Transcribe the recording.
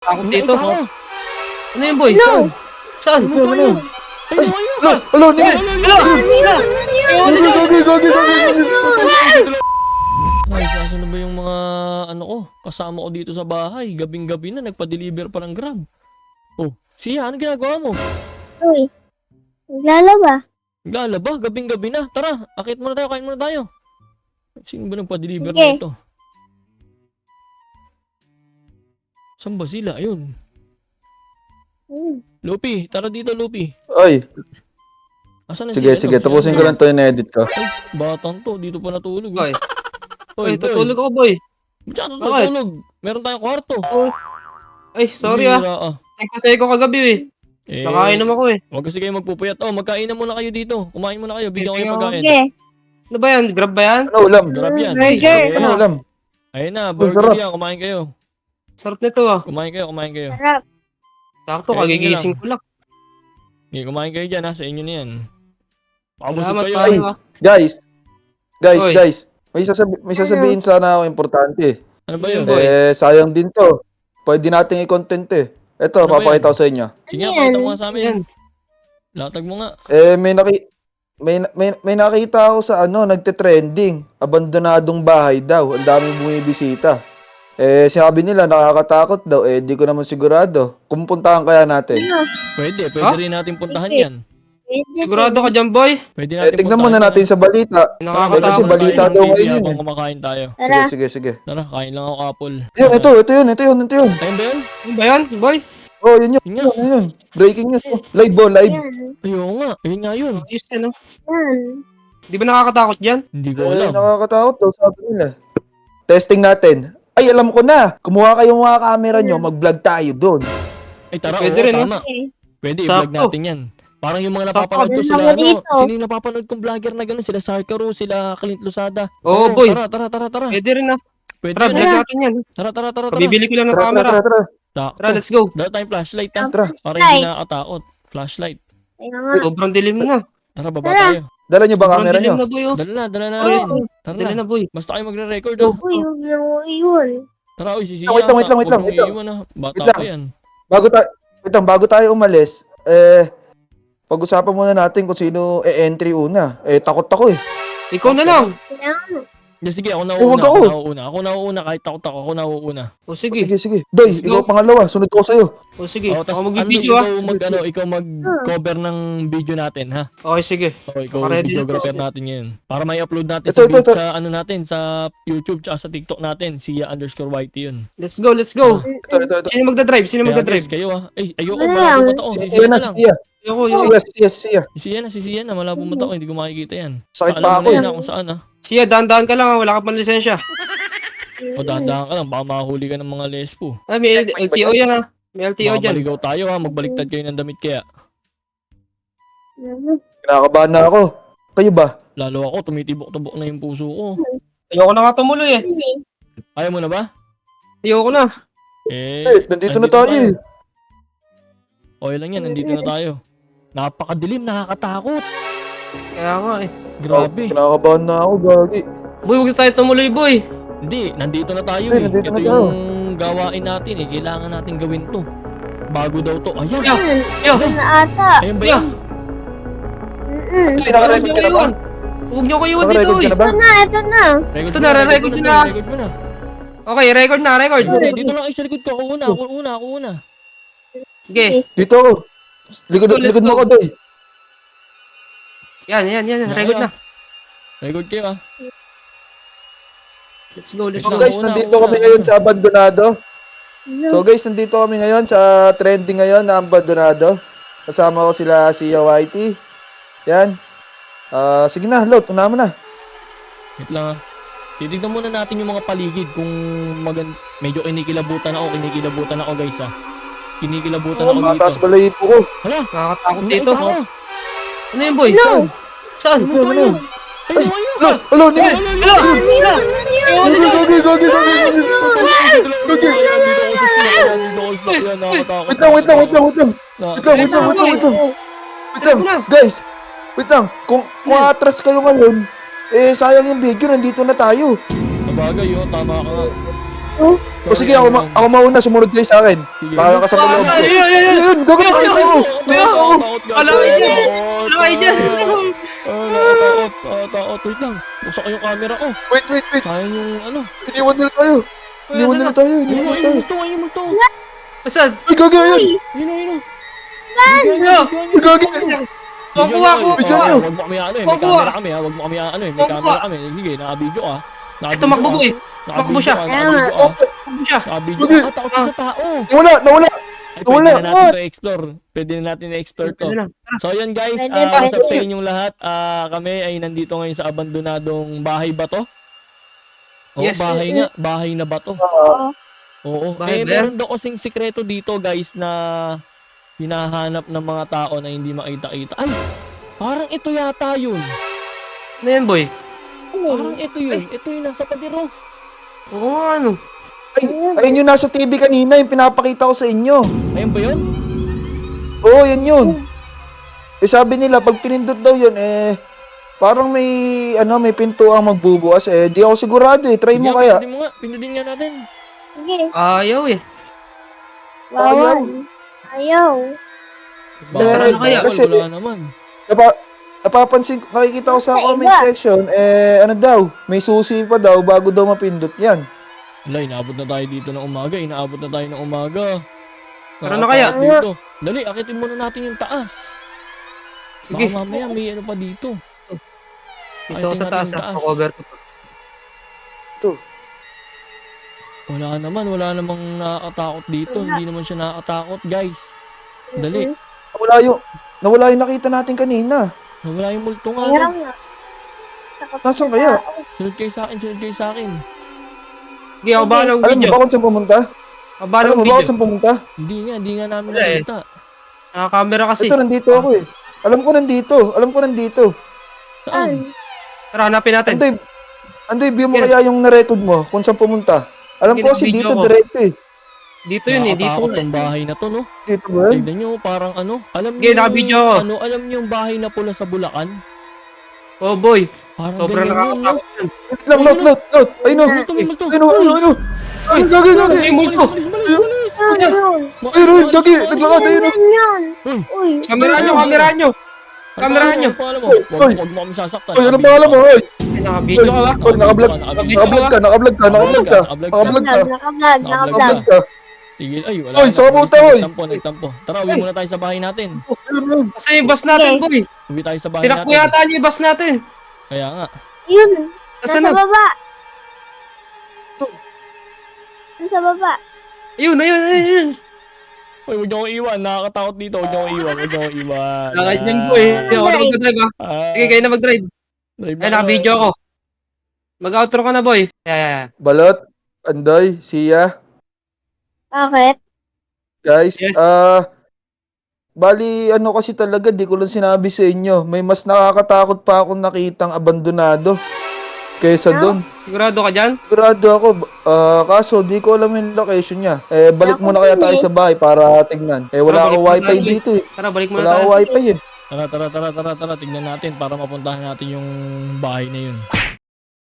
Takot Ano dito. yung tao? Ano yun, boy? No. Saan? Ano tayo? Ay, Ay, lumayo ala, ka! ala, Nick! Hello! Ay, saan na ba yung mga ano ko? Kasama ko dito sa bahay. Gabing-gabi na, nagpa-deliver pa ng Grab. Oh, siya, ano ginagawa mo? Uy. Naglalaba. Lalaba, gabing-gabi na. Tara, akit muna tayo, kain muna tayo. Sino ba nagpa-deliver Sige. na ito? Saan ba sila? Ayun. Lupi, tara dito, Lupi. Ay, Asan na sige, sila? sige. Ito, Tapusin ko sila. lang to yung edit ko. Ay, batang to. Dito pa natulog. Boy. Hoy, Ay, tutulog ako, boy. Diyan Bakit? natulog. Meron tayong kwarto. Ay, sorry ah. Bihira, Nagpasay ko kagabi eh. Eh, Nakainom ako eh. Huwag kasi kayo magpupuyat. Oh, magkainan muna kayo dito. Kumain muna kayo. Bigyan ko Sige, yung pagkain. Sige. Ano ba yan? Grab ba yan? Ano ulam? Grab yan. Burger. Ayun Ano na. ulam? Ayun na, Ang burger sarap. yan. Kumain kayo. Sarap nito ah. Kumain kayo, kumain kayo. Sarap. Sakto, Kaya kagigising yun ko lang. Okay, kumain kayo dyan ha. Sa inyo na yan. Pakabusog Salamat kayo. tayo ah. Guys, Oy. guys. May sasabihin sana ako importante. Ano ba yun? Boy. Eh, sayang din to. Pwede nating i-content eh. Ito, Ano ba papakita yan? ko sa inyo. Sige, Ano pakita yan? mo nga sa Yan. amin. Latag mo nga. Eh, may nakita ako sa nagte-trending. Abandonadong bahay daw. Ang daming bumibisita. Eh, sinabi nila nakakatakot daw. Eh, di ko naman sigurado. Kung puntahan kaya natin. Pwede Ha? rin natin puntahan Sige. yan. Sigurado ka dyan, boy? Pwede Eh, natin tignan puntahan muna yan, natin ha? sa balita. Tara, Eh, kasi Nakakatakot balita tayo ng daw baby ngayon yun habang eh. kumakain tayo. Sige, Tara. sige, sige. Tara, kain lang ako apple. Ayun, ito yun. Ayun ba yun? Ano ba yan, boy? Oh, yun yun. Yun nga. Yun. Breaking news. Live bo, live. Yan. Ayun nga. Ayun nga yun. Ayos yan ah. Yan. Di ba nakakatakot dyan? Hindi ko Eh, alam. nakakatakot daw, sabi nila. Testing natin. Ay, alam ko na. Kumuha kayong mga camera nyo, mag-vlog tayo doon. Ay, tara, Pwede oo, rin, tama. Okay. Pwede, Sakto. i-vlog natin yan. Parang yung mga napapanood ko Sakto. sila, Ako dito. sino yung napapanood kong vlogger na gano'n? Sila Sarkaro, sila Clint Losada. Oo, boy. Tara. Pwede rin ah. Pwede Tara, yan. vlog natin yan. Tara. Pabibili ko lang ng Tara, camera. tara, tara. Sakto. Tara, let's go. Dala tayong flashlight ha. Tara. Para hindi nakakatakot. Flashlight. Kaya nga. Sobrang dilim na. Tara, baba Tara. tayo. Dala nyo ba Sobrang camera dilim nyo? na, boy oh. Dala na Ay, rin. Tara Dali na. na, boy. Basta kayo magre-record Go. ha. Uy, huwag na mo iwan. Tara, uy, sisiya. Wait lang. Bata Wait lang. pa yan. Bago tayo umalis, pag-usapan muna natin kung sino entry una. Eh, takot ako eh. Ikaw na lang. Kaya nga. Sige, ako wag nauuna. ako. Ako nauuna. Kahit takot ako nauuna. O sige. Sige. Doy, Let's go. ikaw pangalawa. Sunod ko sa'yo. O sige. Oh, tas Ako Ando, mag-video ah. ikaw mag-cover ng video natin, ha? Okay, sige. O, ikaw Naka-ready videographer na to. natin ngayon. Para may upload natin Ito. sa ano natin, sa YouTube tsaka sa TikTok natin, Sia_YT yun. Let's go. Ito. Sino magdadrive? Kaya guys, kayo Ay, ayoko, Ano malabo lang? mata ko. Siya Sisiya na, na lang. siya. Ayoko. Siya. Malabo mata ko, hindi ko makikita yan. Sakit Alam pa mo ako na eh. yan kung saan, ha? Siya, dahan-dahan ka lang ah. Wala ka pang lisensya. O dahan-dahan ka lang, baka mahuli ka ng mga lespo. Ay, may Checkpoint ba LTO yan ah. May LTO Baka dyan. maligaw tayo, ha? Magbaliktad kayo ng damit kaya. Kinakabahan na ako. Kayo ba? Lalo ako, tumitibok-tubok na yung puso ko. Ayoko na nga tumuloy eh. Ayaw mo na ba? Ayoko na. Nandito na tayo eh. Okay lang yan, nandito na tayo. Napakadilim, nakakatakot. Kaya nga eh. Grabe. Kinakabahan na ako, gagi. Boy, huwag na tayo tumuloy, boy. Hindi, nandito na tayo Hindi, eh. nandito Ito na yung gawain natin eh. Kailangan natin gawin to. Bago daw to. Ayan. Yo, yo. Yan na ata. Ayun ba yan? Ay, nakarecord ka na ba? Huwag niyo ko iwan dito, Nakarecord uy. ka na ba? Ito na. Record Ito mo na, record re-record mo ko na. na. Record mo na. Okay, record na, record. Hindi, dito lang kayo sa likod ko. Ako una. Okay. Dito ako. Let's Likod mo go. ako, Doy. Yan. Record na. Record kayo ah. Let's go. So Una, guys, una, nandito una, kami una. ngayon sa Abandonado. So guys, nandito kami ngayon sa trending ngayon na Abandonado. Kasama ko sila si YT. Yan. Sige na, load. Una mo na. Wait lang ah. Titignan muna natin yung mga paligid kung medyo kinikilabutan ako guys ah. Kinikilabutan ako dito. Mataas pala yung ipo ko. Hala, Nakakatakot may dito. nakita ako. Ano yun, boy? No. Saan? Ano Ano, ba ano? yun? Ay, lumayo ka! Hello, Nick! Hello! Gagi! Nandito ako sa sasakyan, nakakatakot. Wait lang. Guys, wait lang. Kung atras kayo ngayon, sayang yung video, nandito na tayo. Sabagay yun, tama ka nga. Oh, O sige, ako mauna, sumunod kayo sa akin. Sige. Para ka sa loob ko. Ayun, gago na kita ako. Wala kayo dyan. Wala kayo dyan. Takot. Wait lang. Buksan ko yung camera ko. Wait. Sayang yung ano. Iniwan nila tayo. Iniwan nila tayo. Ayun multo. Asan? Ay, gago yun. Ayun. Ay, gago. Kukuha ko. Huwag mo kami ano eh. May Kukuha. camera kami ha. Huwag mo kami ano eh. May camera kami. Sige, naka-video ka. Tumakbo boy. Tumakbo siya. Naka-video ka. Tumakbo siya. Naka-video ka. Takot siya sa tao. Nawala. Ay, Wala. pwede na natin to explore. Pwede na natin na-explore to. Pwede na. So yun guys, Pwede, what's up pwede. sa inyong lahat? Kami ay nandito ngayon sa abandonadong bahay ba to? Oo, Yes. bahay nga. Bahay na ba to? Oo. Oo. Bahay ba yan? Meron daw kasing sikreto dito guys na hinahanap ng mga tao na hindi makita-kita. Ay! Parang ito yata yun. Ano yan boy? Parang ito yun. Ito yung nasa padiro. Oo nga ano. Ayun yung nasa TV kanina, yung pinapakita ko sa inyo. Ayun ba yun? Oo, yan yun. Eh sabi nila, pag pinindot daw yun, parang may pintuang magbubukas. Di ako sigurado eh. Try mo kaya. Pindutin nga natin. Sige. Ayaw eh. Bawal. Ayaw. Baka kaya? kasi- wala naman. Napapansin, nakikita ko sa Sa comment iba. section, ano daw, may susi pa daw bago daw mapindot yan. Wala, inaabot na tayo dito ng umaga. Inaabot na tayo ng umaga. Tara na kaya? Nakakatakot Dito. Dali, akitin muna natin yung taas. Sige. Baka mamaya may ano pa dito. Dito ako sa Akitin taas natin yung ha. Cover ko. Ito. Wala namang nakakatakot dito. Hindi naman siya nakakatakot, guys. Dali. Nawala yung nakita natin kanina. Nawala yung multo nga. Ayaw no? nga. Takot Nasaan sa kaya? tao. Sunod kayo sa akin. Sige, ako bahala ng Alam mo video. ba kung saan pumunta? Ako bahala Alam ng mo ba kung video. saan pumunta? Hindi nga namin Wala eh. nakita. Naka-camera kasi. Ito, nandito ako eh. Alam ko nandito. Saan? Tara, hanapin natin. Andoy, view mo Yes. kaya yung na-record mo kung saan pumunta. Alam ko kasi Video dito, ko. diretso eh. Dito yun eh. Dito Nakakatakot nga eh. tong bahay na to, no? Dito ba yun? Tignan nyo, parang ano. Alam Sige, nyo naka-video ako. alam nyo yung bahay na pula sa Bulacan? Oh boy. Parang Sobrang ganyan yun, no? nakakatakot yun. Wait lang, load. Ayun o. Multo, may multo. Ayun. Ay, Gagi. May multo. Malis. Yun. Ayun, gagi. Naglakad, ayun o. Yan. Uy, Uy. Kamerahan nyo. Kamerahan nyo. Pangalan mo. Oy, Huwag mo kami sasaktan. Ay, ano pangalan mo? Ay, Ay, naka-video ka ba? naka-vlog ka. Naka-vlog Naka-vlog ka. Nakablog. Naka-vlog ka. Sige, ay, wala. Oy, na. sama ta, oy. Nagtampo. Tara, uwi muna tayo sa bahay natin. Ayun. Kasi yung bus natin, boy. Uwi tayo sa bahay Tinakbo natin. yata niyo yung bus natin. Kaya nga. Yun. Asan Nasa na? baba. Nasa baba. Ayun. Uy, huwag niyo akong iwan. Nakakatakot dito. Huwag niyo akong iwan. Lakad yan, boy. Ako na mag-drive ha. Sige, kayo na mag-drive. Ay, naka-video ako. Mag-outro ka na, boy. Yeah. Balot, Andoy, Sia, Bakit? guys, Yes. bali, ano kasi talaga, di ko lang sinabi sa inyo, may mas nakakatakot pa akong nakitang abandonado kaysa doon. Sigurado ka dyan? Sigurado ako, kaso di ko alam yung location niya. Balik Ako muna kaya din tayo eh. sa bahay para tignan. Wala Tara, akong balik wifi muna tayo. dito eh. Tara, balik muna Wala tayo. akong wifi eh. Tara. Tignan natin para mapuntahan natin yung bahay na yun.